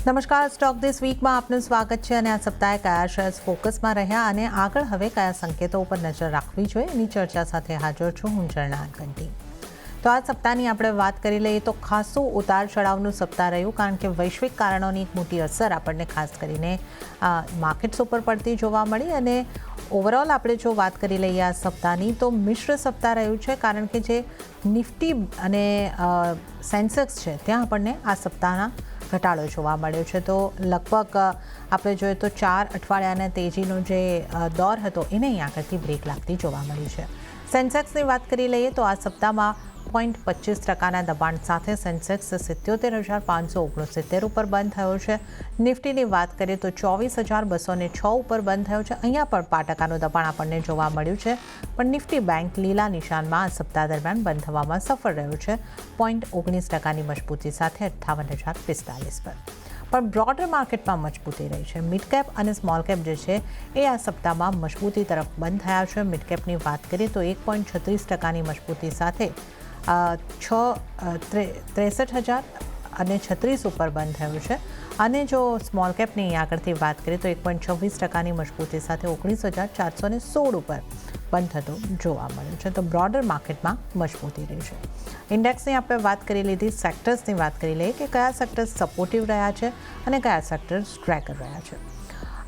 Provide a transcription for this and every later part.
નમસ્કાર, stock this વીકમાં આપનું સ્વાગત છે અને આ સપ્તાહે કયા શેર્સ ફોકસમાં રહ્યા અને આગળ હવે કયા સંકેતો ઉપર નજર રાખવી જોઈએ એની ચર્ચા સાથે હાજર છું હું ઝરણા ઘંટી. તો આ સપ્તાહની આપણે વાત કરી લઈએ તો ખાસું ઉતાર ચઢાવનું સપ્તાહ રહ્યું, કારણ કે વૈશ્વિક કારણોની એક મોટી અસર આપણને ખાસ કરીને માર્કેટ્સ ઉપર પડતી જોવા મળી. અને ઓવરઓલ આપણે જો વાત કરી લઈએ આ સપ્તાહની તો મિશ્ર સપ્તાહ રહ્યું છે, કારણ કે જે નિફ્ટી અને સેન્સેક્સ છે ત્યાં આપણને આ સપ્તાહના ઘટાડો જોવા મળ્યો છે. તો લગભગ આપણે જોઈએ તો 4 અઠવાડિયાના તેજીનો જે દોર હતો એને અહીં આગળથી બ્રેક લાગતી જોવા મળી છે. સેન્સેક્સની વાત કરી લઈએ તો આ સપ્તાહમાં 0.25% દબાણ સાથે સેન્સેક્સ 77,569 ઉપર બંધ થયો છે. નિફ્ટીની વાત કરીએ તો 24,206 ઉપર બંધ થયો છે. અહીંયા પણ 5% દબાણ આપણને જોવા મળ્યું છે, પણ નિફ્ટી બેંક લીલા નિશાનમાં આ સપ્તાહ દરમિયાન બંધ થવામાં સફળ રહ્યું છે 0.19%ની મજબૂતી સાથે 58,045 પર. પણ બ્રોડર માર્કેટમાં મજબૂતી રહી છે. મિડ કેપ અને સ્મોલ કેપ જે છે એ આ સપ્તાહમાં મજબૂતી તરફ બંધ થયા છે. મિડ કેપની વાત કરીએ તો 1.36%ની મજબૂતી સાથે 63,036 ઉપર બંધ થયું છે. અને જો સ્મોલ કેપની આગળથી વાત કરીએ તો 1.26%ની મજબૂતી સાથે 19,416 ઉપર બંધ થતો જોવા મળ્યું છે. તો બ્રોડર માર્કેટમાં મજબૂતી રહી છે. ઇન્ડેક્સની આપણે વાત કરી લીધી. સેક્ટર્સની વાત કરી લઈએ કે કયા સેક્ટર્સ સપોર્ટિવ રહ્યા છે અને કયા સેક્ટર્સ ડ્રેગર રહ્યા છે.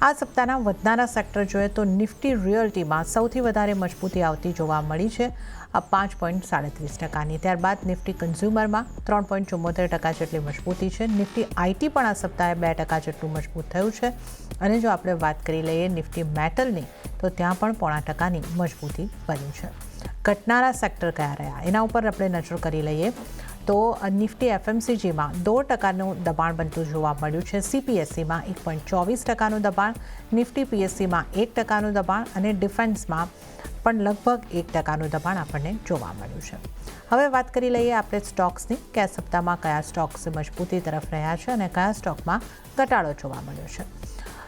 આ સપ્તાહના વધનારા સેક્ટર જોઈએ તો નિફ્ટી રિયલ્ટીમાં સૌથી વધારે મજબૂતી આવતી જોવા મળી છે 5.37%ની. ત્યારબાદ નિફ્ટી કન્ઝ્યુમરમાં 3.74% જેટલી મજબૂતી છે. નિફ્ટી આઈટી પણ આ સપ્તાહે 2% જેટલું મજબૂત થયું છે. અને જો આપણે વાત કરી લઈએ નિફ્ટી મેટલની તો ત્યાં પણ 0.5%ની મજબૂતી બની છે. ઘટનારા સેક્ટર કયા રહ્યા એના ઉપર આપણે નજર કરી લઈએ તો નિફ્ટી એફએમસીજીમાં 2%નું દબાણ બનતું જોવા મળ્યું છે. સીપીએસસીમાં 1.24%નું દબાણ, નિફ્ટી પીએસસીમાં 1%નું દબાણ અને ડિફેન્સમાં પણ લગભગ 1%નું દબાણ આપણને જોવા મળ્યું છે. હવે વાત કરી લઈએ આપણે સ્ટોક્સની કે આ સપ્તાહમાં કયા સ્ટોક્સ મજબૂતી તરફ રહ્યા છે અને કયા સ્ટોકમાં ઘટાડો જોવા મળ્યો છે.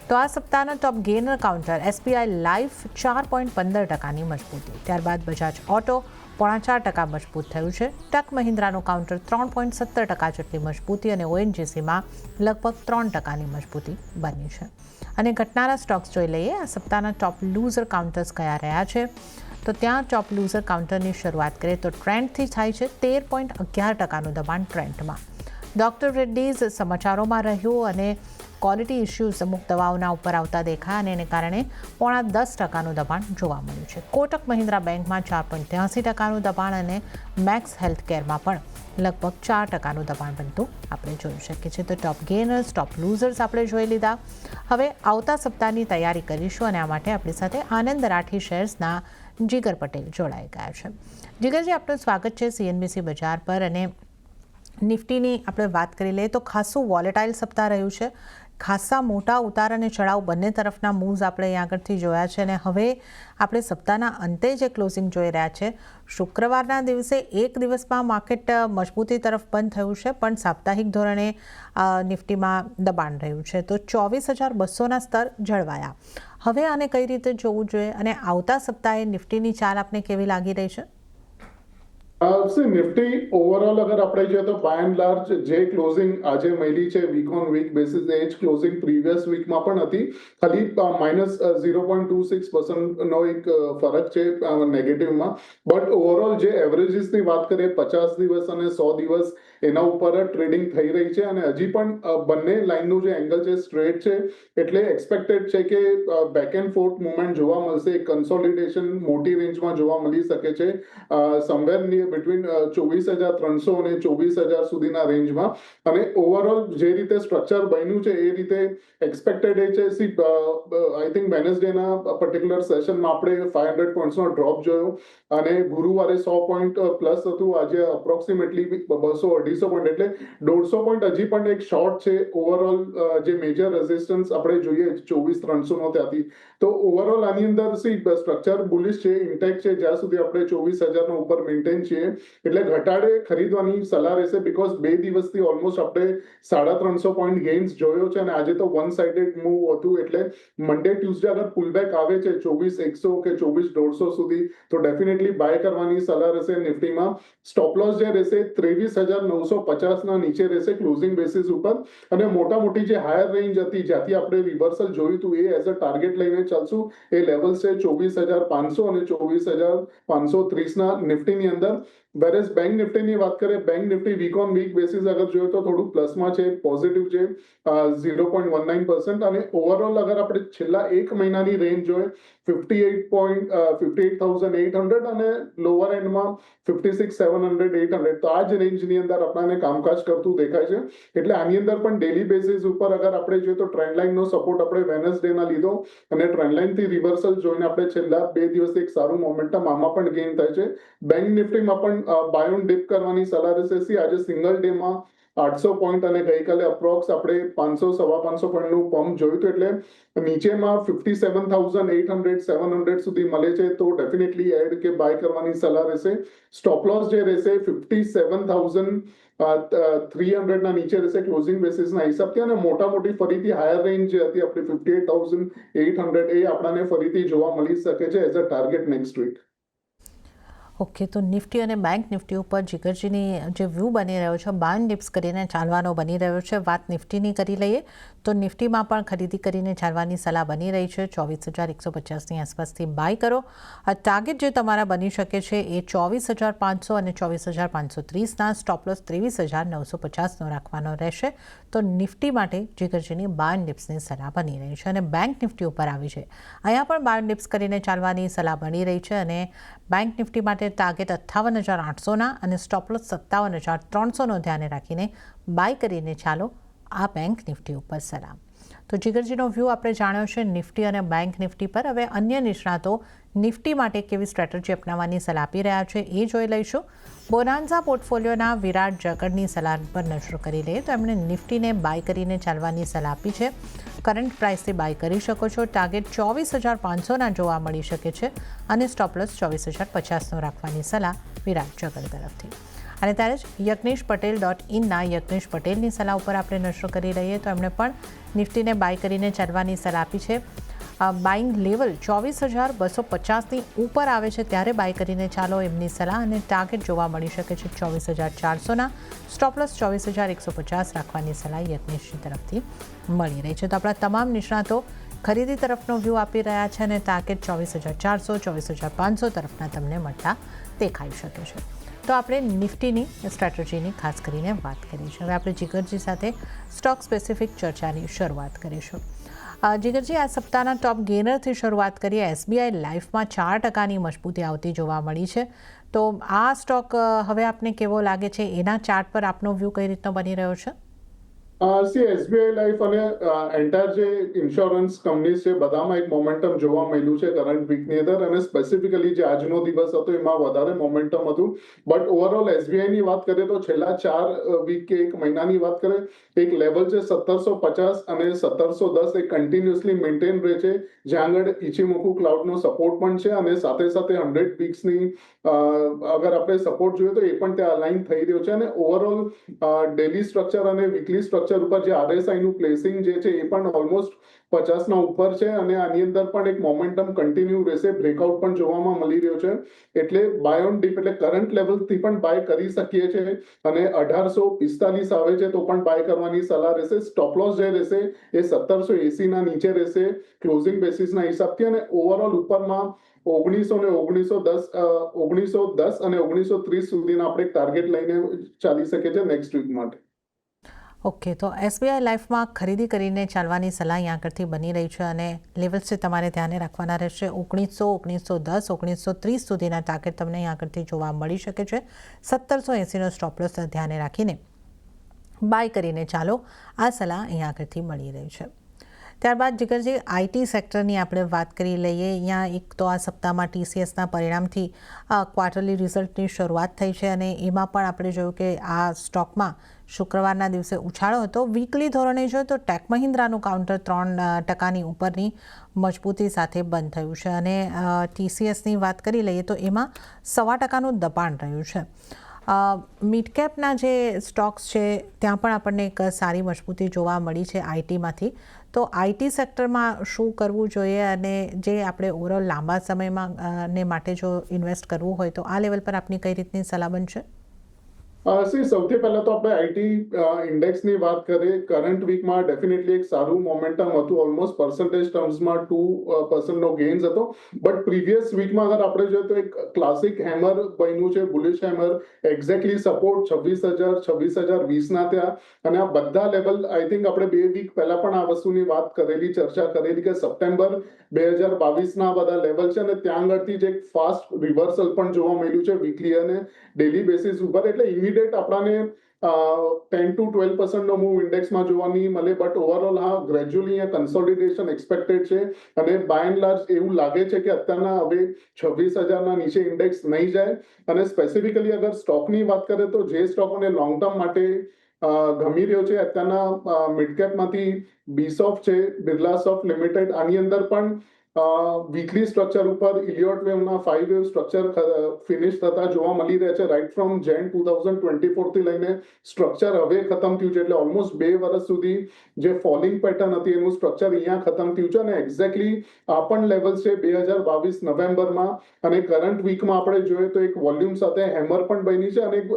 તો આ સપ્તાહના top gainer counter SBI life 4.15%ની મજબૂતી. ત્યારબાદ બજાજ ઓટો 0.4% મજબૂત થયું છે. ટેક મહિન્દ્રાનું કાઉન્ટર 3.17% જેટલી મજબૂતી અને ઓએનજીસીમાં લગભગ 3%ની મજબૂતી બની છે. અને ઘટનારા સ્ટોક્સ જોઈ લઈએ આ સપ્તાહના ટોપ લૂઝર કાઉન્ટર્સ કયા રહ્યા છે. તો ત્યાં ટોપ લૂઝર કાઉન્ટરની શરૂઆત કરીએ તો ટ્રેન્ડથી થાય છે 13.11%નું દબાણ ટ્રેન્ડમાં. ડૉક્ટર રેડ્ડીઝ સમાચારોમાં રહ્યું અને ક્વોલિટી ઇસ્યુઝ અમુક દવાઓના ઉપર આવતા દેખાયા અને એને કારણે 0.10%નું દબાણ જોવા મળ્યું છે. કોટક મહિન્દ્રા બેંકમાં 4.83%નું દબાણ અને મેક્સ હેલ્થકેરમાં પણ લગભગ 4%નું દબાણ બનતું આપણે જોઈ શકીએ છીએ. તો ટોપ ગેનર્સ, ટોપ લૂઝર્સ આપણે જોઈ લીધા. હવે આવતા સપ્તાહની તૈયારી કરીશું અને આ માટે આપણી સાથે આનંદ રાઠી શેર્સના જીગર પટેલ જોડાઈ ગયા છે. જીગરજી, આપનું સ્વાગત છે સીએનબીસી બજાર પર. અને નિફ્ટીની આપણે વાત કરી લઈએ તો ખાસું વોલેટાઇલ સપ્તાહ રહ્યું છે. ખાસા મોટા ઉતાર અને ચઢાવ બંને તરફના મૂવ્સ આપણે અહીં આગળથી જોયા છે. અને હવે આપણે સપ્તાહના અંતે જે ક્લોઝિંગ જોઈ રહ્યા છે, શુક્રવારના દિવસે એક દિવસમાં માર્કેટ મજબૂતી તરફ બંધ થયું છે, પણ સાપ્તાહિક ધોરણે નિફ્ટીમાં દબાણ રહ્યું છે. તો 24,200ના સ્તર જળવાયા. હવે આને કઈ રીતે જોવું જોઈએ અને આવતા સપ્તાહે નિફ્ટીની ચાલ આપને કેવી લાગી રહી છે? નિફ્ટી ઓવરઓલ અગર આપણે જોઈએ તો બાય એન્ડ લાર્જ જે ક્લોઝિંગ આજે મળી છે વીક ઓન વીક બેસિસ એ જ ક્લોઝિંગ પ્રીવિયસ વીકમાં પણ હતી. ખાલી -0.26%નો એક ફરક છે નેગેટિવમાં. બટ ઓવરઓલ જે એવરેજીસની વાત કરીએ 50 દિવસ અને 100 દિવસ એના ઉપર ટ્રેડિંગ થઈ રહી છે. અને હજી પણ બંને લાઇનનું જે એંગલ છે સ્ટ્રેટ છે, એટલે એક્સપેક્ટેડ છે કે બેક એન્ડ ફોર્થ મુવમેન્ટ જોવા મળશે. કન્સોલિડેશન મોટી રેન્જમાં જોવા મળી શકે છે સમવેર બિટવીન 24,300 અને 24,000 સુધીના રેન્જમાં. અને ઓવરઓલ જે રીતે સ્ટ્રક્ચર બન્યું છે એ રીતે એક્સપેક્ટેડ એ છે. આઈ થિંક વેનસડેના પર્ટિક્યુલર સેશનમાં આપણે 500 પોઈન્ટ્સનો ડ્રોપ જોયો અને ગુરુવારે 100 પોઈન્ટ પ્લસ હતું. આજે અપ્રોક્સિમેટલી 200-250 પોઈન્ટ એટલે 150 પોઈન્ટ હજી પણ એક શોર્ટ છે. ઓવરઓલ જે મેજર રેઝિસ્ટન્સ આપણે જોઈએ 24,300નો ત્યાંથી. તો ઓવરઓલ આની અંદર સ્ટ્રક્ચર બુલિશ છે, ઇન્ટેક્ટ છે જ્યાં સુધી આપણે 24,000 ઉપર મેન્ટેન છીએ જઈએ એટલે ઘટાડે ખરીદવાની સલાહ રહેશે, બીકોઝ 2 દિવસથી ઓલમોસ્ટ આપણે 350 પોઈન્ટ ગેઇન્સ જોયો છે અને આજે તો વન સાઇડેડ મૂવ હતું. એટલે મંડે ટ્યુઝડે અગર પુલબેક આવે છે 24,100 કે 24,150 સુધી તો ડેફિનેટલી બાય કરવાની સલાહ રહેશે નિફ્ટીમાં. સ્ટોપ લોસ જે રહેશે 23,950 ના નીચે રહેશે ક્લોઝિંગ બેસિસ ઉપર, અને મોટી જે હાયર રેન્જ હતી જ્યાંથી આપણે રિવર્સલ જોયું હતું એ એઝ અ ટાર્ગેટ લઈને ચાલશું. એ લેવલ છે 24,500 અને 24,530 ના નિફ્ટીની અંદર. વેરેસ બેંક નિફ્ટીની વાત કરીએ, bank Nifty week on week basis અગર જોઈએ તો થોડું પ્લસમાં છે, પોઝિટિવ છે 0.19%, અને ઓવરઓલ અગર આપણે છેલ્લા એક મહિનાની રેન્જ જોઈએ 58,800 અને લોઅર એન્ડમાં 56,700-800, તો આ જ રેન્જની અંદર આપણને કામકાજ કરતું દેખાય છે. એટલે આની અંદર પણ ડેલી બેસિસ ઉપર અગર આપણે જોઈએ તો ટ્રેન્ડ લાઇનનો સપોર્ટ આપણે વેનસડેના લીધો અને ટ્રેન્ડ લાઇનથી રિવર્સલ જોઈને આપણે છેલ્લા 2 દિવસથી એક સારું મોમેન્ટમ આમાં પણ ગેઇન થાય છે. બેંક નિફ્ટીમાં પણ બાય ઓન ડિપ કરવાની સલાહ રહેશે. આજે સિંગલ ડેમાં 800 પોઈન્ટ અને ગઈકાલે અપ્રોક્સ આપણે 500-550 પોઈન્ટનું પમ્પ જોયું હતું, એટલે નીચેમાં 57,800-700 સુધી મળે છે તો ડેફિનેટલી એડ કે બાય કરવાની સલાહ રહેશે. સ્ટોપ લોસ જે રહેશે 57,300 ના નીચે રહેશે ક્લોઝિંગ બેસિસના હિસાબથી, અને મોટી ફરીથી હાયર રેન્જ જે હતી આપણી 58,800 એ આપણને ફરીથી જોવા મળી શકે છે as a target next week. Okay, તો નિફ્ટી અને બેંક નિફ્ટી ઉપર જીગરજીની જે વ્યૂ બની રહ્યો છે બાય ડિપ્સ કરીને ચાલવાનો બની રહ્યો છે. વાત નિફ્ટીની કરી લઈએ તો નિફ્ટીમાં પણ ખરીદી કરીને ચાલવાની સલાહ બની રહી છે. 24,150ની આસપાસથી બાય કરો. આ ટાર્ગેટ જે તમારા બની શકે છે એ 24,500 અને 24,530ના, સ્ટોપ લોસ 23,950નો રાખવાનો રહેશે. તો નિફ્ટી માટે જીગરજીની બાય ડિપ્સની સલાહ બની રહી છે. અને બેંક નિફ્ટી ઉપર આવી છે, અહીંયા પણ બાય ડિપ્સ કરીને ચાલવાની સલાહ બની રહી છે. અને બેંક નિફ્ટી માટે ટાર્ગેટ 58,800ના અને સ્ટોપ લોસ 57,300નો ધ્યાને રાખીને બાય કરીને ચાલો. આ બેંક નિફ્ટી ઉપર સલાહ. તો જીગરજીનો વ્યૂ આપણે જાણ્યો છે નિફ્ટી અને બેંક નિફ્ટી પર. હવે અન્ય નિષ્ણાતો નિફ્ટી માટે કેવી સ્ટ્રેટેજી અપનાવવાની સલાહ આપી રહ્યા છે એ જોઈ લઈશું. બોનાન્ઝા પોર્ટફોલિયોના વિરાટ જગડની સલાહ પર નજર કરી લઈએ તો એમણે નિફ્ટીને બાય કરીને ચાલવાની સલાહ આપી છે. કરંટ પ્રાઇસથી બાય કરી શકો છો. ટાર્ગેટ 24,500ના જોવા મળી શકે છે અને સ્ટોપ લોસ 24,050નો રાખવાની સલાહ વિરાટ જગડ તરફથી. અને ત્યારે જ યજ્ઞેશ પટેલ.ઇનના યજ્ઞેશ પટેલની સલાહ ઉપર આપણે નજર કરી લઈએ તો એમણે પણ નિફ્ટીને બાય કરીને ચાલવાની સલાહ આપી છે. બાઇંગ લેવલ 24,250ની ઉપર આવે છે ત્યારે બાય કરીને ચાલો એમની સલાહ, અને ટાર્ગેટ જોવા મળી શકે છે 24,400ના, સ્ટોપ લોસ 24,150 રાખવાની સલાહ યજ્ઞેશજી તરફથી મળી રહી છે. તો આપણા તમામ નિષ્ણાતો ખરીદી તરફનો વ્યૂ આપી રહ્યા છે અને ટાર્ગેટ 24,400, 24,500 તરફના તમને મળતા દેખાઈ શકે છે. તો આપણે નિફ્ટીની સ્ટ્રેટેજીની ખાસ કરીને વાત કરી છે. હવે આપણે જીગરજી સાથે સ્ટોક સ્પેસિફિક ચર્ચાની શરૂઆત કરીશું. જીગરજી, આ સપ્તાહના ટોપ ગેનરથી શરૂઆત કરીએ. એસબીઆઈ લાઈફમાં 4%ની મજબૂતી આવતી જોવા મળી છે. તો આ સ્ટોક હવે આપને કેવો લાગે છે? એના ચાર્ટ પર આપનો વ્યૂ કઈ રીતનો બની રહ્યો છે? એસબીઆઈ લાઈફ અને એન્ટાયર જે ઇન્સ્યોરન્સ કંપનીઝ છે બધામાં એક મોમેન્ટમ જોવા મળ્યું છે કરંટ વીકની અંદર, અને સ્પેસિફિકલી જે આજનો દિવસ હતો એમાં વધારે મોમેન્ટમ હતું. બટ ઓવરઓલ એસબીઆઈની વાત કરીએ તો છેલ્લા 4 વીક કે એક મહિનાની વાત કરીએ, એક લેવલ છે 1750 અને 1710 એ કન્ટિન્યુઅસલી મેન્ટેન રહે છે, જ્યાં આગળ ઇચિમોકુ ક્લાઉડનો સપોર્ટ પણ છે, અને સાથે 100 વીક્સની અગર આપણે સપોર્ટ જોઈએ તો એ પણ ત્યાં અલાઇન થઈ રહ્યો છે. અને ઓવરઓલ ડેલી સ્ટ્રક્ચર અને વીકલી સ્ટ્રક્ચર ઉપર જે આરએસઆઈનું પ્લેસિંગ જે છે એ પણ ઓલમોસ્ટ 50ના ઉપર છે, અને આની અંદર પણ એક મોમેન્ટમ કન્ટિન્યુ રહેશે. બ્રેકઆઉટ પણ જોવામાં મળી રહ્યો છે, એટલે બાય ઓન ડીપ એટલે કરંટ લેવલથી પણ બાય કરી શકીએ છીએ, અને 1845 આવે છે તો પણ બાય કરવાની સલાહ રહેશે. સ્ટોપ લોસ જે રહેશે એ 1780ના નીચે રહેશે ક્લોઝિંગ બેસિસના હિસાબથી, અને ઓવરઓલ ઉપરમાં 1910 અને 1930 સુધીના આપણે ટાર્ગેટ લઈને ચાલી શકીએ છીએ નેક્સ્ટ વીક માટે. ઓકે, તો એસબીઆઈ લાઈફમાં ખરીદી કરીને ચાલવાની સલાહ અહીંયા આગળથી બની રહી છે, અને લેવલ્સથી તમારે ધ્યાને રાખવાના રહેશે. 1900, 1910, 1930 સુધીના ટાર્ગેટ તમને અહીંયા આગળથી જોવા મળી શકે છે. 1780નો સ્ટોપ લોસ ધ્યાને રાખીને બાય કરીને ચાલો, આ સલાહ અહીંયા આગળથી મળી રહી છે. ત્યારબાદ જીગરજી આઈટી સેક્ટરની આપણે વાત કરી લઈએ. અહીંયા એક તો આ સપ્તાહમાં TCSના પરિણામથી ક્વાર્ટરલી રિઝલ્ટની શરૂઆત થઈ છે અને એમાં પણ આપણે જોયું કે આ સ્ટોકમાં શુક્રવારના દિવસે ઉછાળો હતો. વીકલી ધોરણે જોઈએ તો ટેક મહિન્દ્રાનું કાઉન્ટર 3% ઉપરની મજબૂતી સાથે બંધ થયું છે અને TCSની વાત કરી લઈએ તો એમાં 0.25% દબાણ રહ્યું છે. મિડ કેપના જે સ્ટોક્સ છે ત્યાં પણ આપણને એક સારી મજબૂતી જોવા મળી છે આઈટીમાંથી. તો આઈટી સેક્ટરમાં શું કરવું જોઈએ અને જે આપણે ઓવરઓલ લાંબા સમયમાં ને માટે જો ઇન્વેસ્ટ કરવું હોય તો આ લેવલ પર આપની કઈ રીતની સલાહ બનશે? સૌથી પહેલા તો આપણે આઈટી ઇન્ડેક્સની વાત કરીએ. કરંટ વીકમાં ડેફિનેટલી એક સારું મોમેન્ટમ હતું. ઓલમોસ્ટ પર્સન્ટેજ ટર્મ્સમાં 2% ગેઇન્સ હતો. બટ પ્રીવિયસ વીકમાં અગર આપણે જોઈએ તો એક ક્લાસિક હેમર બન્યું છે, બુલિશ હેમર. એક્ઝેક્ટલી સપોર્ટ 26,000-26,020 ત્યાં. અને આ બધા લેવલ આઈ થિંક આપણે 2 વીક પહેલા પણ આ વસ્તુની વાત કરેલી, ચર્ચા કરેલી કે સપ્ટેમ્બર 2022ના બધા લેવલ છે અને ત્યાં આગળથી જે એક ફાસ્ટ રિવર્સલ પણ જોવા મળ્યું છે વીકલી અને ડેલી બેસિસ ઉપર. એટલે ઇમિડિયેટ આપણાને 10-12% મૂવ ઇન્ડેક્સમાં જોવા નહીં મળે. બટ ઓવરઓલ હા, ગ્રેજ્યુઅલી અહીંયા કન્સોલિડેશન એક્સપેક્ટેડ છે અને બાય એન્ડ લાર્જ એવું લાગે છે કે અત્યારના હવે 26,000ના નીચે ઇન્ડેક્સ નહીં જાય. અને સ્પેસિફિકલી અગર સ્ટોકની વાત કરીએ તો જે સ્ટોકોને લોંગ ટર્મ માટે ગમી રહ્યો છે અત્યારના મિડકેપમાંથી બીસોફ્ટ છે, બિરલાસોફ્ટ લિમિટેડ. આની અંદર પણ વીકલી સ્ટ્રક્ચર ઉપર ઇલિયોટ વેવના 5 વેવ સ્ટ્રક્ચર ફિનિશ થતા જોવા મળી રહ્યા છે. રાઇટ ફ્રોમ જેન 2024 થી લઈને સ્ટ્રક્ચર હવે ખતમ થયું છે. એટલે ઓલમોસ્ટ 2 વર્ષ સુધી જે ફોલિંગ પેટર્ન હતી એનું સ્ટ્રક્ચર અહીંયા ખતમ થયું છે અને એક્ઝેક્ટલી આ પણ લેવલ્સ છે 2022 નવેમ્બરમાં. અને કરંટ વીકમાં આપણે જોઈએ તો એક વોલ્યુમ સાથે હેમર પણ બની છે અને એક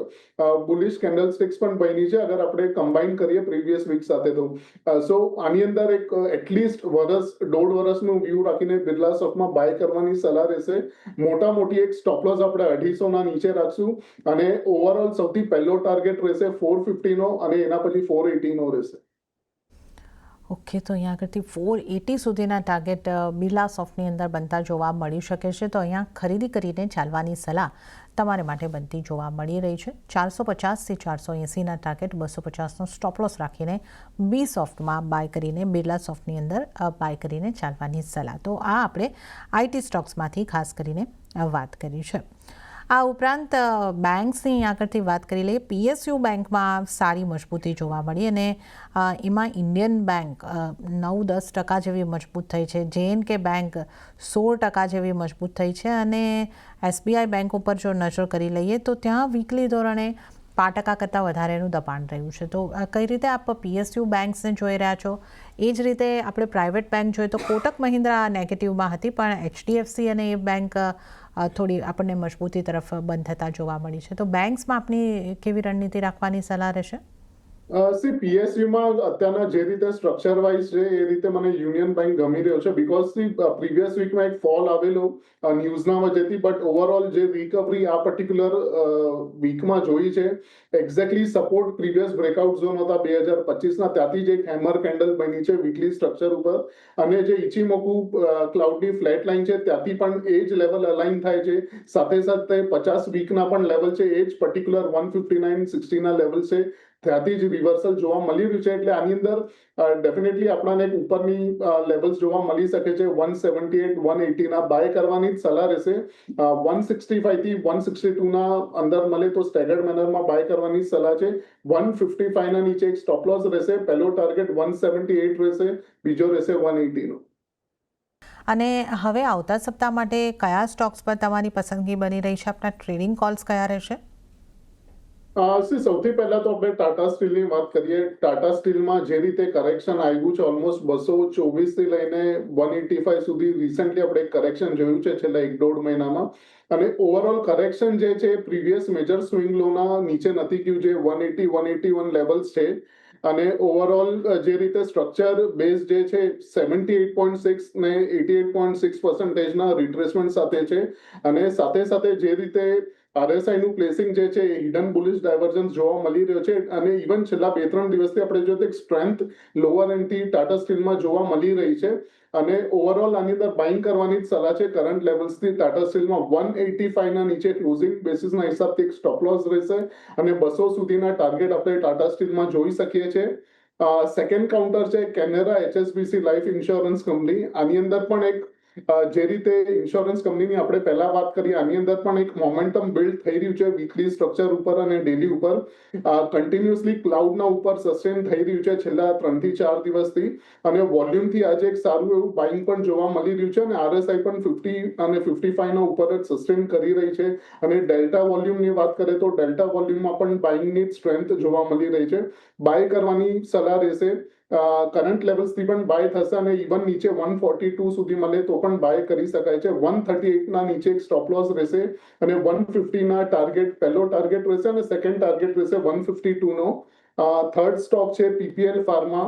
બુલિશ કેન્ડલસ્ટિક્સ પણ બની છે અગર આપણે કમ્બાઇન કરીએ પ્રીવિયસ વીક સાથે. તો સો આની અંદર એક એટલીસ્ટ દોઢ વર્ષનું વ્યૂ રાખીને બિરલાસોફ્ટમાં બાય કરવાની સલાહ રહેશે. મોટી એક સ્ટોપ લોસ આપણે 250 ના નીચે રાખશું અને ઓવરઓલ સૌથી પહેલો ટાર્ગેટ રહેશે 450 અને એના પછી 480 રહેશે. ઓકે, તો અહીંયા આગળથી 480 સુધીના ટાર્ગેટ બિરલાસોફ્ટની અંદર બનતા જોવા મળી શકે છે. તો અહીંયા ખરીદી કરીને ચાલવાની સલાહ તમારે માટે બનતી જોવા મળી રહી છે. 450થી 480ના ટાર્ગેટ, 250નો સ્ટોપ લોસ રાખીને બીસોફ્ટમાં બાય કરીને બિરલાસોફ્ટની અંદર બાય કરીને ચાલવાની સલાહ. તો આ આપણે આઈટી સ્ટોક્સમાંથી ખાસ કરીને વાત કરી છે. આ ઉપરાંત બેંક્સની આગળથી વાત કરી લઈએ. PSU બેંકમાં સારી મજબૂતી જોવા મળી અને એમાં ઇન્ડિયન બેંક 9-10% જેવી મજબૂત થઈ છે. JNK બેંક 16% જેવી મજબૂત થઈ છે અને SBI બેંક ઉપર જો નજર કરી લઈએ તો ત્યાં વીકલી ધોરણે 5% કરતાં વધારેનું દબાણ રહ્યું છે. તો કઈ રીતે આપ PSU બેંક્સને જોઈ રહ્યા છો? એ જ રીતે આપણે પ્રાઇવેટ બેંક જોઈએ તો કોટક મહિન્દ્રા નેગેટિવમાં હતી પણ HDFC અને એ બેંક થોડી આપણને મજબૂતી તરફ બંધ થતા જોવા મળી છે. તો બેંક્સમાં આપની કેવી રણનીતિ રાખવાની સલાહ રહેશે? PSUમાં અત્યારના જે રીતે સ્ટ્રક્ચર વાઇઝ છે એ રીતે મને યુનિયન બેંક ગમી રહ્યો છે. બીકોઝ પ્રીવિયસ વીકમાં એક ફોલ આવેલો ન્યૂઝના વચ્ચેથી. બટ ઓવરઓલ જે રિકવરી આ પર્ટિક્યુલર વીકમાં જોઈ છે, exactly support previous breakout zone હતા 2025ના, ત્યાંથી જ એક હેમર કેન્ડલ બની છે વીકલી સ્ટ્રક્ચર ઉપર. અને જે ઇચીમોકુ ક્લાઉડની ફ્લેટ લાઇન છે ત્યાંથી પણ એ જ લેવલ અલાઇન થાય છે. સાથે 50 વીકના પણ લેવલ છે એ જ પર્ટિક્યુલર 159.60ના લેવલ છે. ત્યાંથી જ રિવર્સલ જોવા મળી રહ્યું છે. એટલે આની અંદર ડેફિનેટલી આપણાને એક ઉપરની લેવલ્સ જોવા મળી શકે છે. 178-180ના બાય કરવાની જ સલાહ રહેશે. 165થી 162ના અંદર મળે તો સ્ટેગર્ડ મેનરમાં બાય કરવાની સલાહ છે. 155ના નીચે એક સ્ટોપ લોસ રહેશે. પહેલો ટાર્ગેટ 178 રહેશે, બીજો રહેશે 180નો. અને હવે આવતા સપ્તાહ માટે કયા સ્ટોક્સ પર તમારી પસંદગી બની રહી છે? આપના ટ્રેડિંગ કોલ્સ કયા રહેશે? સૌથી પહેલા તો આપણે ટાટા સ્ટીલની વાત કરીએ. ટાટા સ્ટીલમાં જે રીતે કરેક્શન આવ્યું છે ઓલમોસ્ટ 224 થી લઈને 185 સુધી રિસેન્ટલી આપણે કરેક્શન જોયું છે છેલ્લા 1-1.5 મહિનામાં. અને ઓવરઓલ કરેક્શન જે છે પ્રીવિયસ મેજર સ્વિંગ લોના નીચે નથી ગયું, જે 180-181 લેવલ્સ છે. અને ઓવરઓલ જે રીતે સ્ટ્રક્ચર બેઝ જે છે 78.6 ને 88.6%ના રિટ્રેસમેન્ટ સાથે છે. અને સાથે જે રીતે RSI નું પ્લેસિંગ જે છે એ હિડન બુલિશ ડાયવર્જન્સ જોવા મળી રહ્યો છે. અને ઇવન છેલ્લા 2-3 દિવસથી આપણે જોઈએ તો એક સ્ટ્રેન્થ લોઅર એન્ડથી ટાટા સ્ટીલમાં જોવા મળી રહી છે. અને ઓવરઓલ આની અંદર બાઇંગ કરવાની જ સલાહ છે. કરંટ લેવલ્સથી ટાટા સ્ટીલમાં 185ના નીચે ક્લોઝિંગ બેસિસના હિસાબથી એક સ્ટોપ લોસ રહેશે અને 200 સુધીના ટાર્ગેટ આપણે ટાટા સ્ટીલમાં જોઈ શકીએ છીએ. સેકન્ડ કાઉન્ટર છે Canara HSBC life insurance company. આની અંદર પણ એક જે રીતે ઇન્સ્યોરન્સ કંપનીની આપણે પહેલા વાત કરી, આની અંદર પણ એક મોમેન્ટમ બિલ્ડ થઈ રહ્યું છે વીકલી સ્ટ્રક્ચર ઉપર અને ડેલી ઉપર. કન્ટિન્યુઅસલી ક્લાઉડના ઉપર સસ્ટેન થઈ રહ્યું છે છેલ્લા 3 થી 4 દિવસથી, અને વોલ્યુમથી આજે એક સારું એવું બાઇંગ પણ જોવા મળી રહ્યું છે, અને RSI પણ 50 અને 55 ના ઉપર જ સસ્ટેન કરી રહી છે. અને ડેલ્ટા વોલ્યુમની વાત કરીએ તો ડેલ્ટા વોલ્યુમમાં પણ બાઇંગની સ્ટ્રેન્થ જોવા મળી રહી છે. બાય કરવાની સલાહ રહેશે. કરંટ લેવલ્સથી પણ બાય થશે, અને ઇવન નીચે 142 સુધી મળે તો પણ બાય કરી શકાય છે. 138 ના નીચે એક સ્ટોપ લોસ રહેશે, અને 150 ના ટાર્ગેટ પહેલો ટાર્ગેટ રહેશે, અને સેકન્ડ ટાર્ગેટ રહેશે 152 નો. થર્ડ સ્ટોક છે PPL ફાર્મા.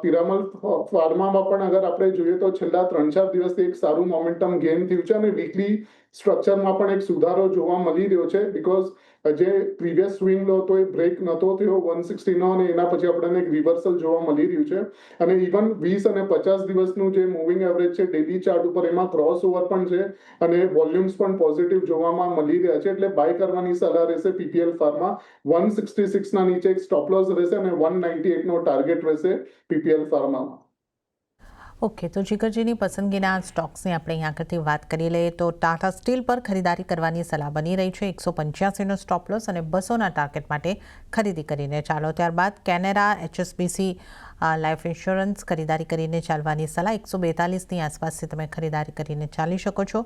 પિરામલ ફાર્મામાં પણ અગર આપણે જોઈએ તો છેલ્લા 3-4 દિવસથી એક સારું મોમેન્ટમ ગેઇન થયું છે, અને વીકલી સ્ટ્રક્ચરમાં પણ એક સુધારો જોવા મળી રહ્યો છે. બીકોઝ જે પ્રીવિયસ સ્વિંગ લો તો એ બ્રેક નતો થયો 160 નો, અને એના પછી આપણને એક રિવર્સલ જોવા મળી રહ્યું છે. અને ઇવન 20 અને 50 દિવસનું જે મૂવિંગ એવરેજ છે ડેલી ચાર્ટ ઉપર, એમાં ક્રોસ ઓવર પણ છે, અને વોલ્યુમ્સ પણ પોઝિટિવ જોવામાં મળી રહ્યા છે. એટલે બાય કરવાની સલાહ રહેશે PPL ફાર્મા. 166 ના નીચે એક સ્ટોપ લોસ રહેશે, અને 198 નો ટાર્ગેટ રહેશે PPL ફાર્મામાં. ઓકે, તો જીગરજીની પસંદગીના સ્ટોક્સની આપણે અહીંયા આગળથી વાત કરી લઈએ તો ટાટા સ્ટીલ પર ખરીદારી કરવાની સલાહ બની રહી છે. 185નો સ્ટોપ લોસ અને 200ના ટાર્ગેટ માટે ખરીદી કરીને ચાલો. ત્યારબાદ કેનેરા HSBC લાઈફ ઇન્સ્યોરન્સ ખરીદારી કરીને ચાલવાની સલાહ. 142ની આસપાસથી તમે ખરીદારી કરીને ચાલી શકો છો.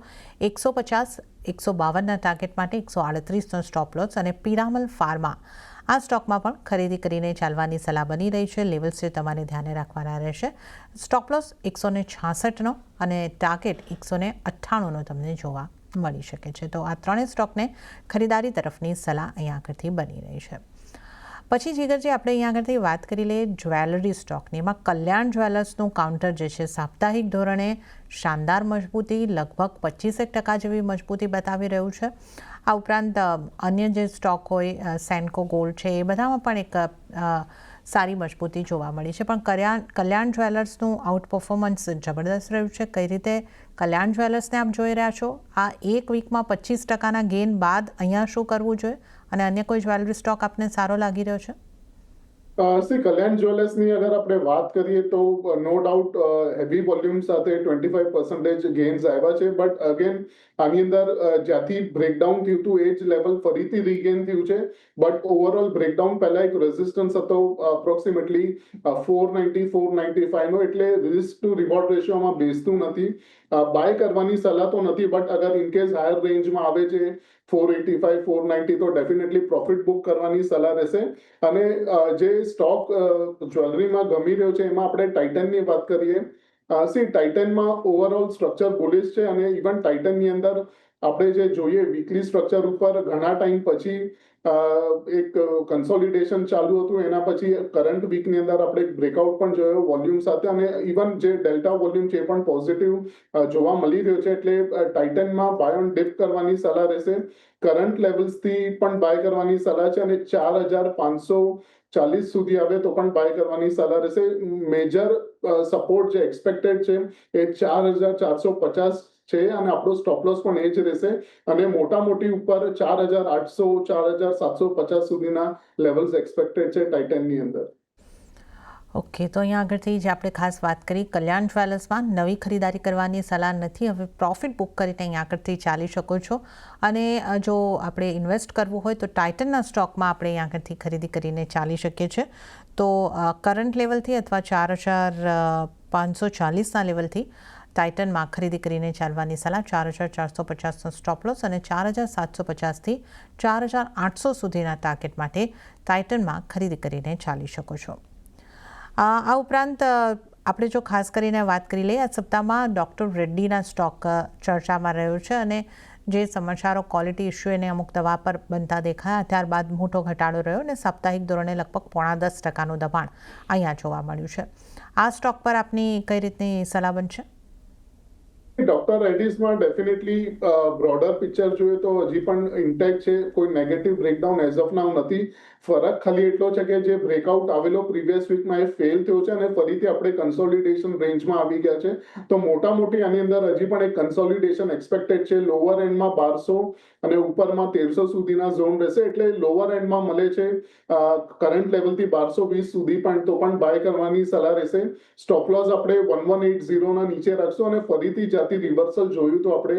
150, 152ના ટાર્ગેટ માટે 138નો સ્ટોપ લોસ. અને પિરામલ ફાર્મા, આ સ્ટોકમાં પણ ખરીદી કરીને ચાલવાની સલાહ બની રહી છે. લેવલ્સ જે તમારે ધ્યાને રાખવાના રહેશે. સ્ટોપ લોસ 166નો અને ટાર્ગેટ 198નો તમને જોવા મળી શકે છે. તો આ ત્રણેય સ્ટોકને ખરીદારી તરફની સલાહ અહીંયા આગળથી બની રહી છે. પછી જીગરજી આપણે અહીંયા આગળથી વાત કરી લઈએ જ્વેલરી સ્ટોકની. એમાં કલ્યાણ જ્વેલર્સનું કાઉન્ટર જે છે સાપ્તાહિક ધોરણે શાનદાર મજબૂતી, લગભગ 25% જેવી મજબૂતી બતાવી રહ્યું છે. આ ઉપરાંત અન્ય જે સ્ટોક હોય સેન્કો ગોલ્ડ છે, એ બધામાં પણ એક સારી મજબૂતી જોવા મળી છે. પણ કલ્યાણ જ્વેલર્સનું આઉટ પરફોર્મન્સ જબરદસ્ત રહ્યું છે. કઈ રીતે કલ્યાણ જ્વેલર્સને આપ જોઈ રહ્યા છો? આ એક વીકમાં 25%ના ગેઇન બાદ અહીંયા શું કરવું જોઈએ, અને અન્ય કોઈ જ્વેલરી સ્ટોક આપને સારો લાગી રહ્યો છે? કલ્યાણ જ્વેલર્સની અગર આપણે વાત કરીએ તો નો ડાઉટ હેવી વોલ્યુમ સાથે 25% ગેઇન્સ આવ્યા છે. બટ અગેન આની અંદર જ્યાંથી બ્રેકડાઉન થયું હતું એ જ લેવલ ફરીથી રીગેન થયું છે. બટ ઓવરઓલ બ્રેકડાઉન પહેલા એક રેઝિસ્ટન્સ હતો અપ્રોક્સિમેટલી 490, 495 નો, એટલે રિસ્ક ટુ રિવોર્ડ રેશિયોમાં બેસતું નથી. બાય કરવાની સલાહ તો નથી, બટ અગર ઇનકેસ હાયર રેન્જમાં આવે છે 485, 490, તો ડેફિનેટલી પ્રોફિટ બુક કરવાની સલાહ રહેશે. અને જે સ્ટોક જ્વેલરીમાં ગમી રહ્યો છે એમાં આપણે ટાઇટનની વાત કરીએ. ટાઇટનમાં ઓવરઓલ સ્ટ્રક્ચર બુલિશ છે, અને ઇવન ટાઇટનની અંદર આપણે જે જોઈએ વીકલી સ્ટ્રક્ચર ઉપર ઘણા ટાઈમ પછી એક કન્સોલિડેશન ચાલુ હતું. એના પછી કરંટ વીકની અંદર આપણે એક બ્રેકઆઉટ પણ જોયો વોલ્યુમ સાથે, અને ઇવન જે ડેલ્ટા વોલ્યુમ છે એ પણ પોઝિટિવ જોવા મળી રહ્યો છે. એટલે ટાઇટનમાં બાય ઓન ડિપ કરવાની સલાહ રહેશે. કરંટ લેવલ્સથી પણ બાય કરવાની સલાહ છે, અને 4,540 સુધી આવે તો પણ બાય કરવાની સલાહ રહેશે. મેજર સપોર્ટ જે એક્સપેક્ટેડ છે એ 4,450 છે, અને આપણો સ્ટોપ લોસ પણ એ જ રહેશે. અને મોટી ઉપર 4,800, 4,750 સુધીના લેવલ્સ એક્સપેક્ટેડ છે ટાઇટનની અંદર. ઓકે, તો અહીંયા આગળથી જે આપણે ખાસ વાત કરી કલ્યાણ જ્વેલર્સમાં નવી ખરીદારી કરવાની સલાહ નથી. હવે પ્રોફિટ બુક કરીને અહીંયા આગળથી ચાલી શકો છો. અને જો આપણે ઇન્વેસ્ટ કરવું હોય તો ટાઇટનના સ્ટોકમાં આપણે અહીંયા આગળથી ખરીદી કરીને ચાલી શકીએ છીએ. તો કરંટ લેવલથી અથવા 4,540ના લેવલથી ટાઇટનમાં ખરીદી કરીને ચાલવાની સલાહ. 4,450નો સ્ટોપ લોસ અને 4,750થી 4,800 સુધીના ટાર્ગેટ માટે ટાઇટનમાં ખરીદી કરીને ચાલી શકો છો. આ ઉપરાંત આપણે જો ખાસ કરીને વાત કરી લઈએ, આ સપ્તાહમાં ડૉક્ટર રેડ્ડીના સ્ટોક ચર્ચામાં રહ્યો છે, અને જે સમાચારો ક્વોલિટી ઇસ્યુ એને અમુક દવા પર બનતા દેખાયા, ત્યારબાદ મોટો ઘટાડો રહ્યો, અને સાપ્તાહિક ધોરણે લગભગ 10.5%નું દબાણ અહીંયા જોવા મળ્યું છે. આ સ્ટોક પર આપની કઈ રીતની સલાહ બનશે? ડોક્ટર રેડ્ડીઝમાં ડેફિનેટલી બ્રોડર પિક્ચર જોઈએ તો હજી પણ ઇન્ટેક્ટ છે, કોઈ નેગેટિવ બ્રેકડાઉન એઝ ઓફ નાઉ નથી. ફરક ખાલી એટલો છે કે જે બ્રેકઆઉટ આવેલો પ્રીવિયસ વીકમાં એ ફેલ થયો છે અને ફરીથી આપણે કન્સોલિડેશન રેન્જમાં આવી ગયા છે. તો મોટા મોટી આની અંદર હજી પણ એક કન્સોલિડેશન એક્સપેક્ટેડ છે. લોઅર એન્ડમાં 1200 અને ઉપરમાં 1300 સુધીના ઝોન રહેશે, એટલે લોઅર એન્ડમાં મળે છે કરંટ લેવલથી 1220 સુધી, પણ તો પણ બાય કરવાની સલાહ રહેશે. સ્ટોપ લોસ આપણે 1180 ના નીચે રાખશું અને ફરીથી જ્યાંથી રિવર્સલ જોયું તો આપણે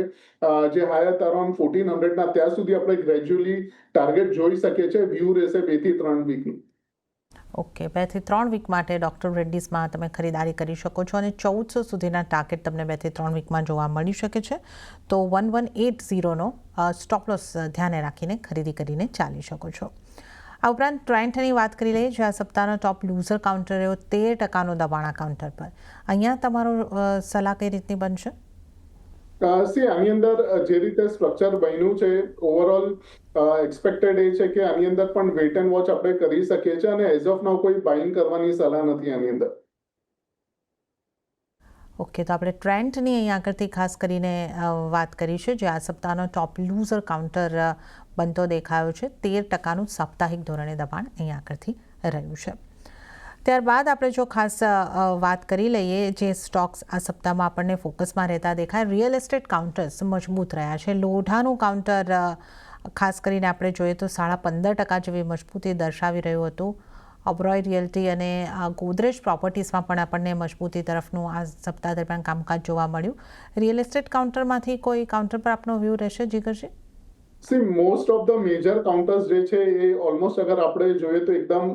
જે હાઈ હતા અરાઉન્ડ 1400 ના ત્યાં સુધી આપણે ગ્રેજ્યુઅલી ટાર્ગેટ જોઈ શકીએ છીએ. વ્યૂ રહેશે 2 થી 3 વીકનું. ઓકે, 2 થી 3 વીક માટે ડૉક્ટર રેડ્ડીઝમાં તમે ખરીદારી કરી શકો છો અને 1400 સુધીના ટાર્ગેટ તમને 2 થી 3 વીકમાં જોવા મળી શકે છે. તો 1180નો સ્ટોપ લોસ ધ્યાને રાખીને ખરીદી કરીને ચાલી શકો છો. આ ઉપરાંટ ટ્રેન્ડની વાત કરી લઈએ, જે આ સપ્તાહનો ટોપ લૂઝર કાઉન્ટર રહ્યો 13% દબાણ કાઉન્ટર પર. અહીંયા તમારો સલાહ કઈ રીતની બનશે? આની અંદર જે રીતે સ્ટ્રક્ચર બન્યું છે ઓવરઓલ એક્સપેક્ટેડ એ છે કે આની અંદર પણ વેટ એન્ડ વોચ આપણે કરી શકીએ છીએ અને એઝ ઓફ નાઉ કોઈ બાઇંગ કરવાની સલાહ નથી આની અંદર. ઓકે, તો આપણે ટ્રેન્ડની અહીં આગળથી ખાસ કરીને વાત કરી છે, જે આ સપ્તાહનો ટોપ લૂઝર કાઉન્ટર બનતો દેખાયો છે. 13%નું સાપ્તાહિક ધોરણે દબાણ અહીં આગળથી રહ્યું છે. ત્યારબાદ આપણે જો ખાસ વાત કરી લઈએ, જે સ્ટોક્સ આ સપ્તાહમાં આપણને ફોકસમાં રહેતા દેખાય, રિયલ એસ્ટેટ કાઉન્ટર્સ મજબૂત રહ્યા છે. લોઢાનું કાઉન્ટર ખાસ કરીને આપણે જોઈએ તો 15.5% જેવી મજબૂતી દર્શાવી રહ્યું હતું. ઓબરોય રિયલ્ટી અને ગોદરેજ પ્રોપર્ટીઝમાં પણ આપણને મજબૂતી તરફનું આ સપ્તાહ દરમિયાન કામકાજ જોવા મળ્યું. રિયલ એસ્ટેટ કાઉન્ટરમાંથી કોઈ કાઉન્ટર પર આપનો વ્યૂ રહેશે, Jigarji? Most of the major counters જે છે એ ઓલમોસ્ટ અગર આપણે જોઈએ તો એકદમ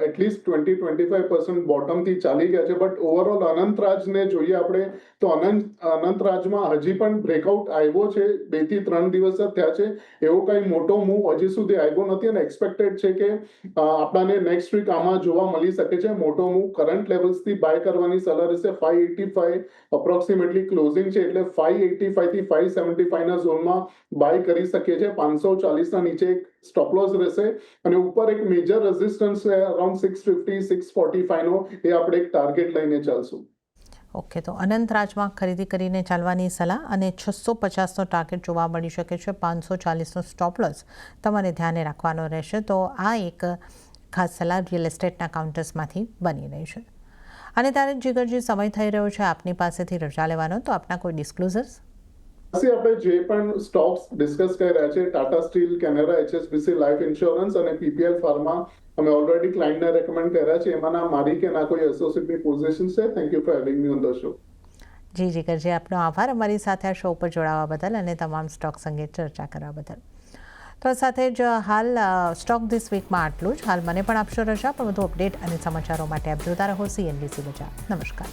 એટલીસ્ટ 20-25% બોટમથી ચાલી ગયા છે. બટ ઓવરઓલ અનંતરાજને જોઈએ આપણે તો અનંતરાજમાં હજી પણ બ્રેકઆઉટ આવ્યો છે. 2 થી 3 દિવસ જ થયા છે. એવો કંઈ મોટો મૂવ હજી સુધી આવ્યો નથી અને એક્સપેક્ટેડ છે કે આપણાને નેક્સ્ટ વીક આમાં જોવા મળી શકે છે મોટો મૂવ. કરંટ લેવલ્સથી બાય કરવાની સલાહ રહેશે. 585 અપ્રોક્સિમેટલી ક્લોઝિંગ છે, એટલે 585 થી 575 ના ઝોનમાં બાય કરી શકીએ છીએ. 540 ના નીચે એક સ્ટોપ લોસ રહેશે અને ઉપર એક મેજર રેઝિસ્ટન્સ છે અરાઉન્ડ 650-645 નો, એ આપણે એક ટાર્ગેટ લઈને ચાલશું. ઓકે, તો અનંતરાજમાં ખરીદી કરીને ચાલવાની સલાહ અને 650નો ટાર્ગેટ જોવા મળી શકે છે. 540નો સ્ટોપ લોસ તમારે ધ્યાને રાખવાનો રહેશે. તો આ એક ખાસ સલાહ રિયલ એસ્ટેટના કાઉન્ટર્સમાંથી બની રહી છે. અને ત્યારે જીગરજી, સમય થઈ રહ્યો છે આપની પાસેથી રજા લેવાનો, તો આપના કોઈ ડિસ્ક્લોઝર્સ? આપણે જે પણ સ્ટોક્સ ડિસ્કસ કર્યા છે, Tata steel, Canara, HSBC life insurance અને PPL ફાર્મા, અમે ઓલરેડી ક્લાયન્ટને રેકમેન્ડ કર્યા છે. એમાંના મારી કે ના કોઈ એસોસિએટની પોઝિશન છે. Thank you for having me on the show. જી જીગરજી, આપનો આભાર અમારી સાથે આ શો પર જોડાવા બદલ અને તમામ સ્ટોક્સ અંગે ચર્ચા કરવા બદલ. તો સાથે જ હાલ સ્ટોક ધીસ વીકમાં આટલું જ. હાલ મને પણ આપશો રજા, પણ વધુ અપડેટ અને સમાચારો માટે આપ જોતા રહો CNBC બજાર. નમસ્કાર.